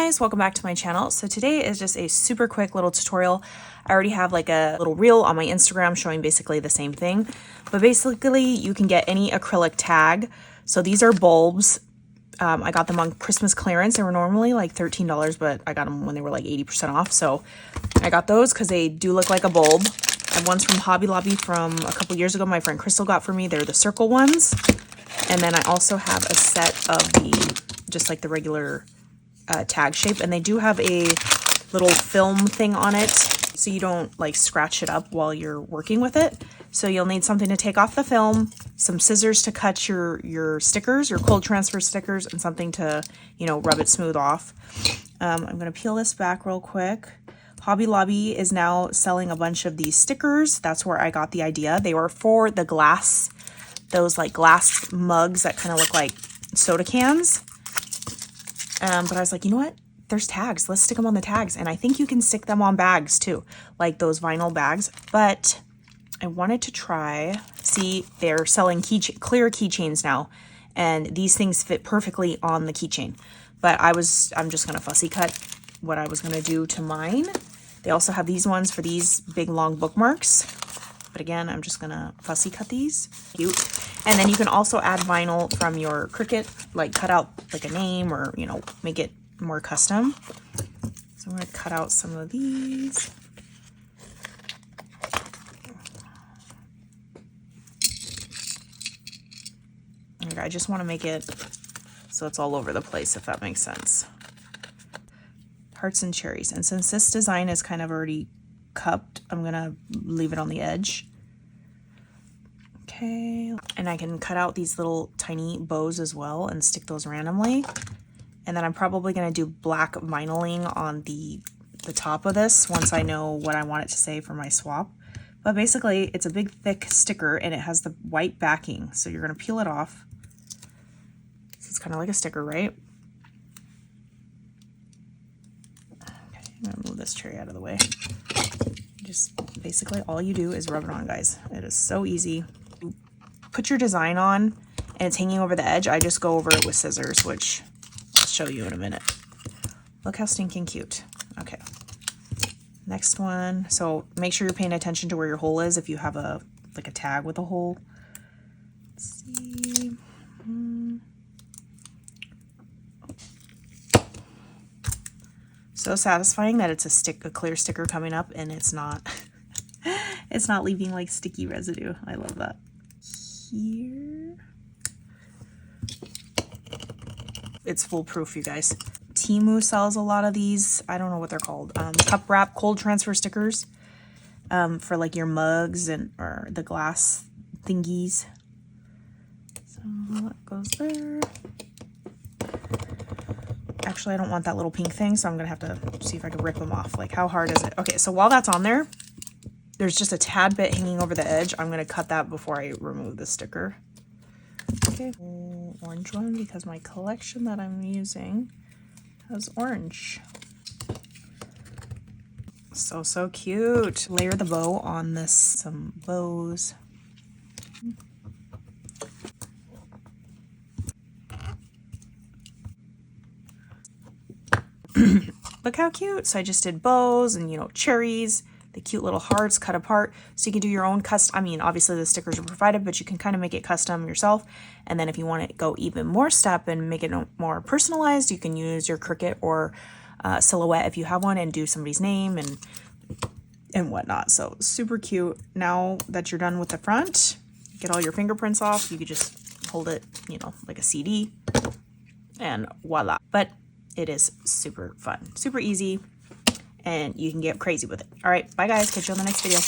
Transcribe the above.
guys, welcome back to my channel. So today is just a super quick little tutorial. I already have like a little reel on my Instagram showing basically the same thing, but basically you can get any acrylic tag. So these are bulbs. I got them on Christmas clearance. They were normally like $13, but I got them when they were like 80% off. So I got those because they do look like a bulb. I have ones from Hobby Lobby from a couple years ago. My friend Crystal got for me. They're the circle ones. And then I also have a set of the, just like the regular tag shape. And they do have a little film thing on it, so you don't like scratch it up while you're working with it. So you'll need something to take off the film, some scissors to cut your stickers, your cold transfer stickers, and something to, you know, rub it smooth off. I'm going to peel this back real quick. Hobby Lobby is now selling a bunch of these stickers. That's where I got the idea. They were for the glass, those like glass mugs that kind of look like soda cans. But I was like, you know what? There's tags. Let's stick them on the tags. And I think you can stick them on bags too, like those vinyl bags. But I wanted to try, see, they're selling clear keychains now, and these things fit perfectly on the keychain. But I'm just gonna fussy cut what I was gonna do to mine. They also have these ones for these big long bookmarks. But again, I'm just gonna fussy cut these. Cute. And then you can also add vinyl from your Cricut, like cut out like a name or, you know, make it more custom. So I'm gonna cut out some of these. I just want to make it so it's all over the place, if that makes sense. Hearts and cherries. And since this design is kind of already cupped, I'm gonna leave it on the edge. Okay, and I can cut out these little tiny bows as well and stick those randomly. And then I'm probably gonna do black vinyling on the top of this once I know what I want it to say for my swap. But basically, it's a big thick sticker and it has the white backing. So you're gonna peel it off. So it's kind of like a sticker, right? Okay, I'm gonna move this cherry out of the way. Just basically all you do is rub it on, guys. It is so easy. You put your design on and it's hanging over the edge. I just go over it with scissors, which I'll show you in a minute. Look how stinking cute. Okay, next one. So make sure you're paying attention to where your hole is if you have a like a tag with a hole. Let's see. So satisfying that it's a clear sticker coming up and it's not it's not leaving like sticky residue. I love that. Here, it's foolproof, you guys. Temu sells a lot of these. I don't know what they're called. Cup wrap cold transfer stickers for like your mugs and or the glass thingies. So that goes there. Actually, I don't want that little pink thing, so I'm gonna have to see if I can rip them off. Like, how hard is it? Okay, so while that's on there, there's just a tad bit hanging over the edge. I'm gonna cut that before I remove the sticker. Okay, orange one, because my collection that I'm using has orange. So cute. Layer the bow on this, some bows. Look how cute. So I just did bows and, you know, cherries, the cute little hearts cut apart. So you can do your own custom. I mean, obviously the stickers are provided, but you can kind of make it custom yourself. And then if you want to go even more step and make it more personalized, you can use your Cricut or Silhouette if you have one and do somebody's name and whatnot. So super cute. Now that you're done with the front, get all your fingerprints off. You could just hold it, you know, like a CD and voila. But it is super fun, super easy, and you can get crazy with it. All right, bye guys. Catch you on the next video.